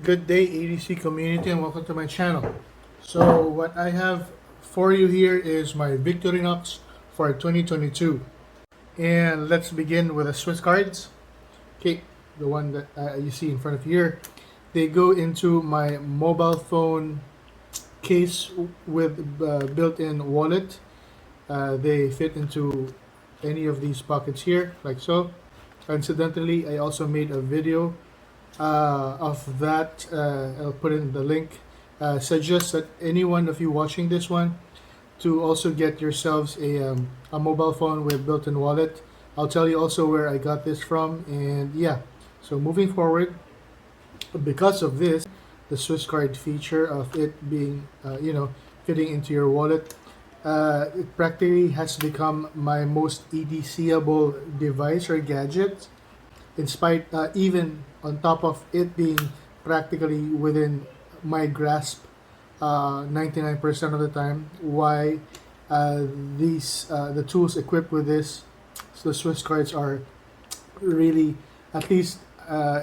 Good day, ADC community, and welcome to my channel. So, what I have for you here is my Victorinox for 2022. And let's begin with the Swiss cards. Okay, the one that you see in front of you here. They go into my mobile phone case with built-in wallet. They fit into any of these pockets here, like so. Incidentally, I also made a video of that. I'll put in the link. Suggest that any one of you watching this one to also get yourselves a mobile phone with built-in wallet. I'll tell you also where I got this from, and yeah. So moving forward, because of this, the Swiss card feature of it being, fitting into your wallet, it practically has become my most EDCable device or gadget. In spite, even on top of it being practically within my grasp, 99% of the time. Why the tools equipped with this, so the Swiss cards are really, at least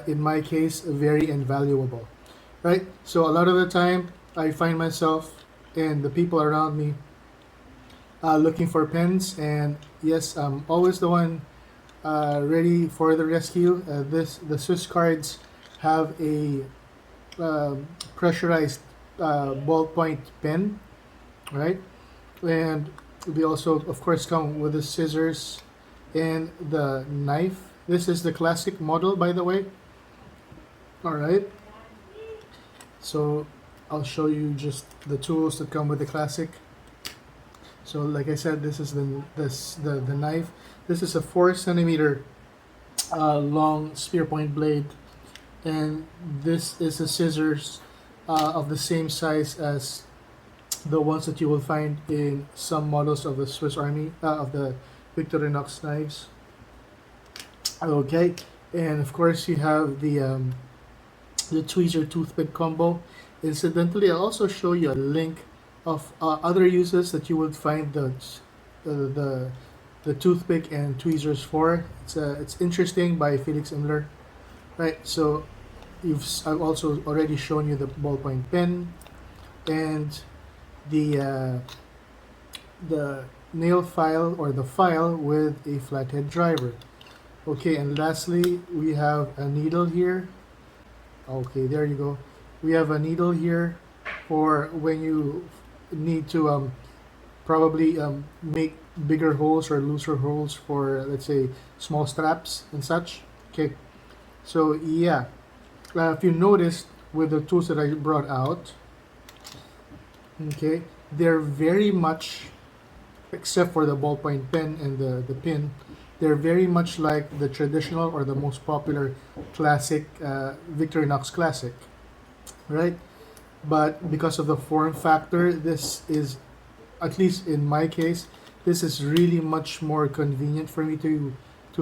in my case, very invaluable, right? So a lot of the time, I find myself and the people around me looking for pens, and yes, I'm always the one ready for the rescue. The Swiss cards have a pressurized ballpoint pen, right? And they also, of course, come with the scissors and the knife. This is the classic model, by the way. All right. So I'll show you just the tools that come with the classic. So, like I said, this is the knife. This is a 4 centimeter long spear point blade, and this is the scissors of the same size as the ones that you will find in some models of the Swiss Army of the Victorinox knives. Okay, and of course you have the tweezer toothpick combo. Incidentally, I'll also show you a link of other uses that you would find the toothpick and tweezers for. It's interesting by Felix Imler, right? So I've also already shown you the ballpoint pen and the nail file or the file with a flathead driver. Okay, and lastly we have a needle here. Okay, there you go. We have a needle here for when you need to probably make bigger holes or looser holes for, let's say, small straps and such. Okay, so yeah, if you noticed with the tools that I brought out, okay, they're very much, except for the ballpoint pen and the pin, they're very much like the traditional or the most popular classic Victorinox classic, right? But because of the form factor, this is, at least in my case, this is really much more convenient for me to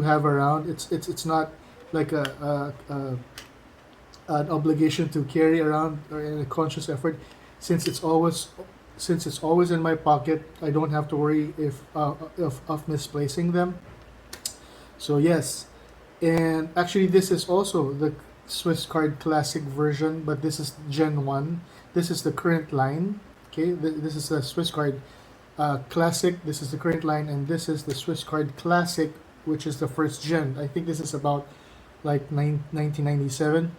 have around. It's not like an obligation to carry around or in a conscious effort, since it's always in my pocket. I don't have to worry if of misplacing them. So yes, and actually this is also the Swiss card classic version, but this is Gen 1. This is the current line. Okay, this is the Swiss card classic. This is the current line, and this is the Swiss card classic, which is the first gen. I think this is about like 1997,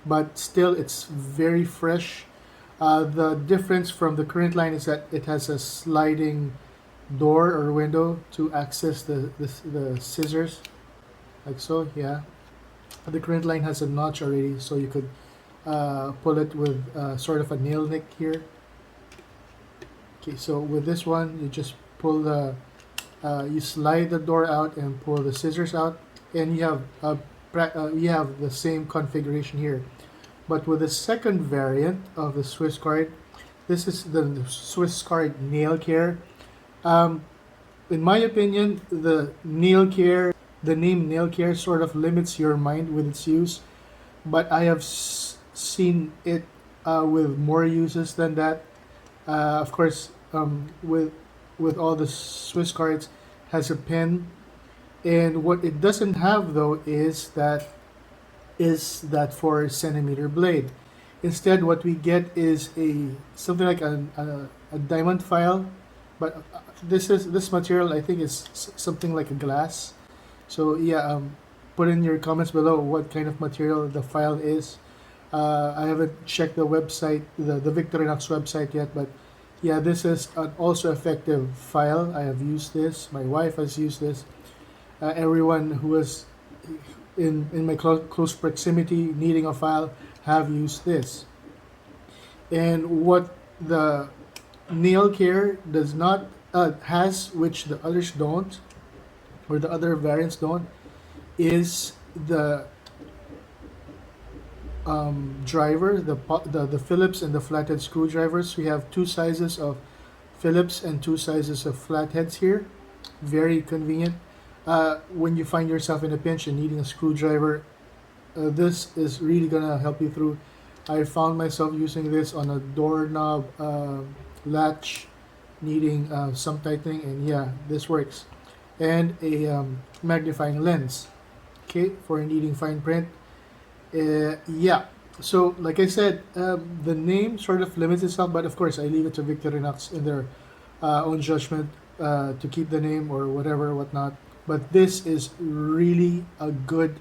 but still it's very fresh. The difference from the current line is that it has a sliding door or window to access the scissors, like so. Yeah, the current line has a notch already, so you could pull it with sort of a nail nick here. Okay, so with this one, you just pull you slide the door out and pull the scissors out, and you have the same configuration here. But with the second variant of the Swiss card, this is the Swiss card nail care. Um, in my opinion, the name nail care sort of limits your mind with its use, but I have seen it with more uses than that. Of course, with all the Swiss cards, has a pen, and what it doesn't have though is that 4 centimeter blade. Instead, what we get is a something like a diamond file, but this material I think is something like a glass. So yeah, put in your comments below what kind of material the file is. I haven't checked the website, the Victorinox website yet, but yeah, this is an also effective file. I have used this. My wife has used this. Everyone who is in my close proximity needing a file have used this. And what the nail care does not has, which the others don't, or the other variants don't, is the driver, the Phillips and the flathead screwdrivers. We have two sizes of Phillips and two sizes of flatheads here. Very convenient. When you find yourself in a pinch and needing a screwdriver, this is really gonna help you through. I found myself using this on a doorknob latch, needing some tightening, and yeah, this works. And a magnifying lens, okay, for needing fine print. Yeah, so like I said, the name sort of limits itself, but of course I leave it to Victorinox in their own judgment to keep the name or whatever, whatnot. But this is really a good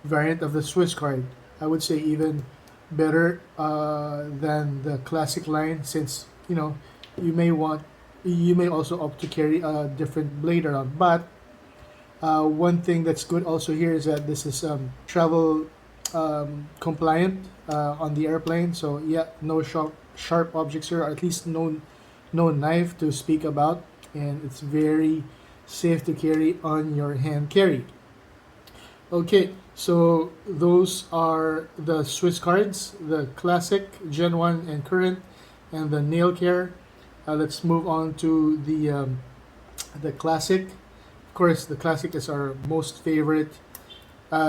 variant of the Swiss card. I would say even better than the classic line, since you may want you may also opt to carry a different blade around. But one thing that's good also here is that this is travel compliant on the airplane. So yeah, no sharp objects here, or at least no knife to speak about, and it's very safe to carry on your hand carry. Okay, so those are the Swiss cards, the classic, Gen 1 and current, and the nail care. Let's move on to the classic. Of course, the classic is our most favorite.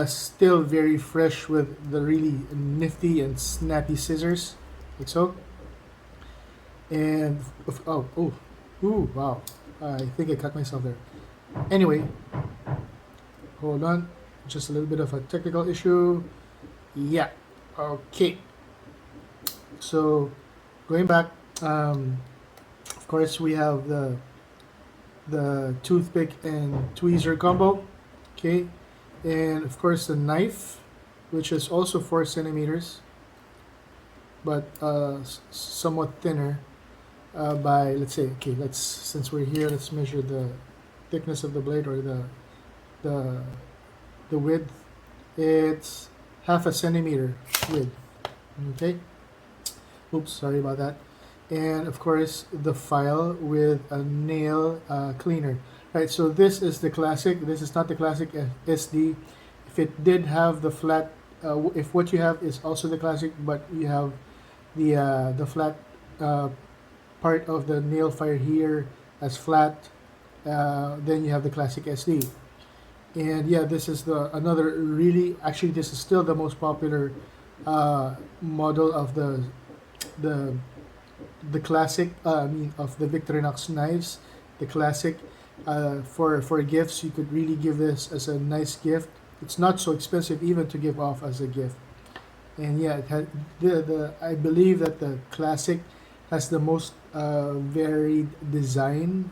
Still very fresh with the really nifty and snappy scissors, like so. And ooh, wow! I think I cut myself there. Anyway, hold on. Just a little bit of a technical issue. Yeah. Okay. So, going back, of course we have the toothpick and tweezer combo. Okay, and of course the knife, which is also 4 centimeters, but somewhat thinner. By, let's say, okay, since we're here, let's measure the thickness of the blade, or the the width. It's 1/2 centimeter width. Okay, oops, sorry about that. And of course the file with a nail cleaner. Right, so this is the classic. This is not the classic SD. If it did have the flat, if what you have is also the classic, but you have the flat part of the nail file here as flat, then you have the classic SD. And yeah, this is another really, actually this is still the most popular model of the classic. I mean, of the Victorinox knives, the classic. For gifts, you could really give this as a nice gift. It's not so expensive even to give off as a gift. And yeah, it had I believe that the classic has the most varied design.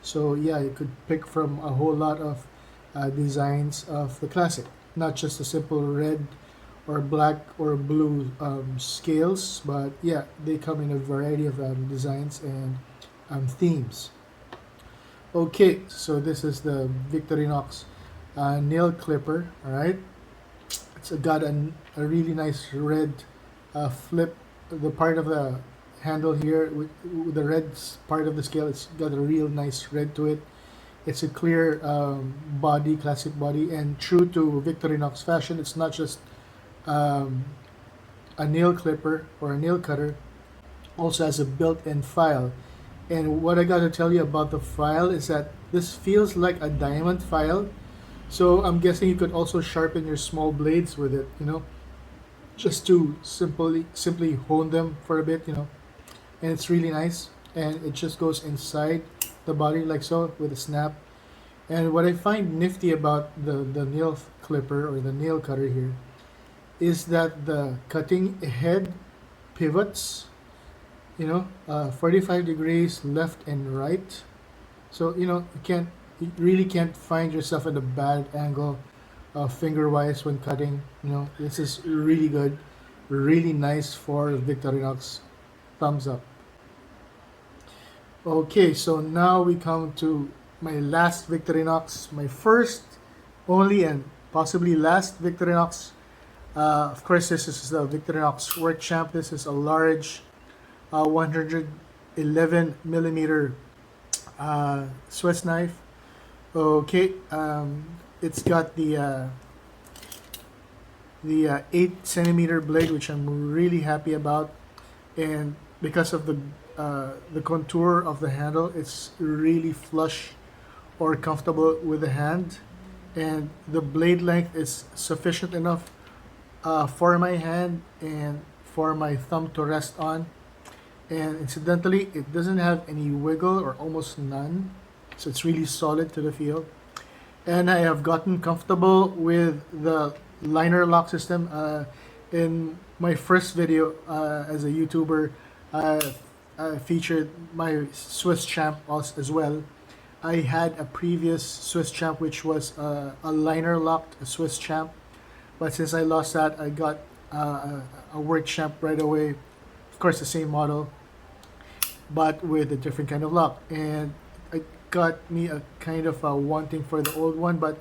So yeah, you could pick from a whole lot of designs of the classic, not just a simple red or black or blue scales, but yeah, they come in a variety of designs and themes. Okay, so this is the Victorinox nail clipper. All right, it's got a really nice red flip. The part of the handle here with the red part of the scale, it's got a real nice red to it. It's a clear body, classic body, and true to Victorinox fashion, it's not just a nail clipper or a nail cutter. Also has a built-in file. And what I got to tell you about the file is that this feels like a diamond file. So I'm guessing you could also sharpen your small blades with it, just to simply hone them for a bit, And it's really nice, and it just goes inside the body like so with a snap. And what I find nifty about the nail clipper or the nail cutter here is that the cutting head pivots, 45 degrees left and right. So you really can't find yourself at a bad angle, finger wise when cutting. This is really good, really nice for Victorinox. Thumbs up. Okay, so now we come to my last Victorinox, my first, only, and possibly last Victorinox. Of course, this is the Victorinox Work Champ. This is a large 111 millimeter Swiss knife. Okay, it's got the 8 centimeter blade, which I'm really happy about, and because of the contour of the handle, it's really flush or comfortable with the hand, and the blade length is sufficient enough for my hand and for my thumb to rest on. And incidentally, it doesn't have any wiggle or almost none, so it's really solid to the feel. And I have gotten comfortable with the liner lock system. In my first video as a YouTuber, featured my Swiss champ as well. I had a previous Swiss champ which was a liner locked Swiss champ, but since I lost that, I got a work champ right away. Of course, the same model, but with a different kind of lock, and it got me a kind of a wanting for the old one. But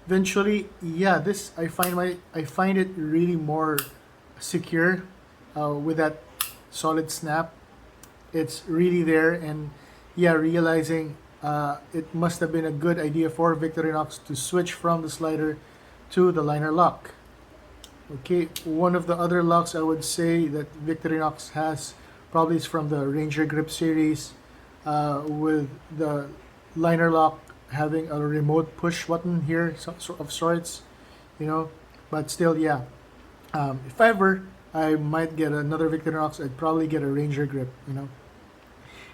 eventually, yeah, this I find it really more secure with that solid snap. It's really there, and yeah, realizing it must have been a good idea for Victorinox to switch from the slider to the liner lock. Okay, one of the other locks I would say that Victorinox has probably is from the Ranger Grip series, with the liner lock having a remote push button here, of sorts, but still, yeah. If ever I might get another Victorinox, I'd probably get a Ranger Grip.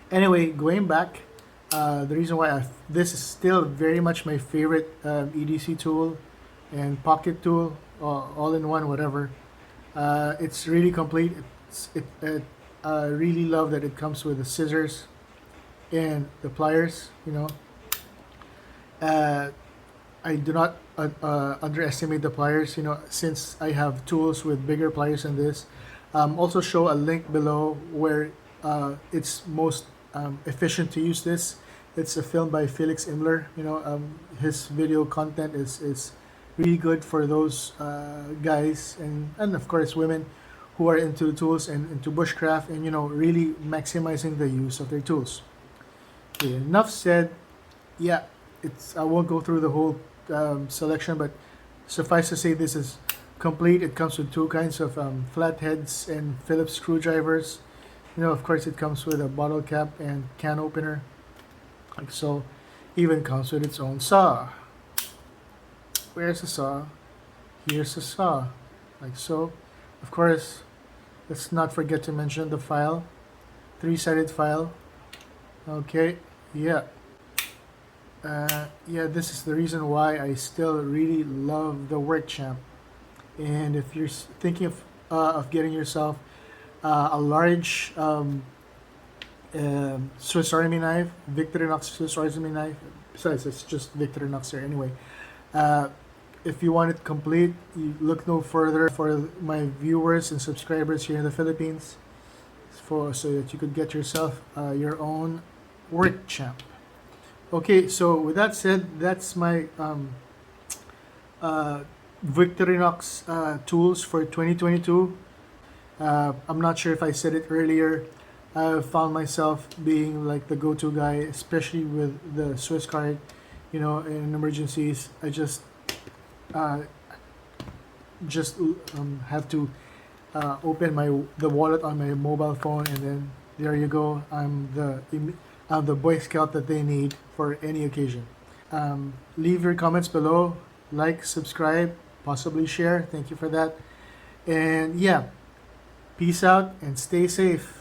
Anyway, going back, the reason why this is still very much my favorite EDC tool and pocket tool, all in one, whatever. It's really complete. I really love that it comes with the scissors and the pliers. I do not underestimate the pliers. Since I have tools with bigger pliers than this. Also show a link below where it's most efficient to use this. It's a film by Felix Imler. His video content is really good for those guys and of course women who are into tools and into bushcraft, and really maximizing the use of their tools. Okay, enough said. Yeah, I won't go through the whole selection, but suffice to say this is complete. It comes with two kinds of flatheads and Phillips screwdrivers. Of course, it comes with a bottle cap and can opener, like so. Even comes with its own saw. Where's the saw? Here's the saw, like so. Of course, let's not forget to mention the file, 3-sided file. Okay, yeah. Yeah, this is the reason why I still really love the Work Champ. And if you're thinking of getting yourself a large Swiss Army knife, Victorinox Swiss Army knife. Besides, it's just Victorinox here anyway. If you want it complete, you look no further for my viewers and subscribers here in the Philippines, so that you could get yourself your own Work Champ. Okay, so with that said, that's my Victorinox tools for 2022. I'm not sure if I said it earlier. I found myself being like the go-to guy, especially with the Swiss card. In emergencies, I just have to open the wallet on my mobile phone, and then there you go. I'm the Boy Scout that they need for any occasion. Leave your comments below, like, subscribe, possibly share. Thank you for that. And yeah, peace out and stay safe.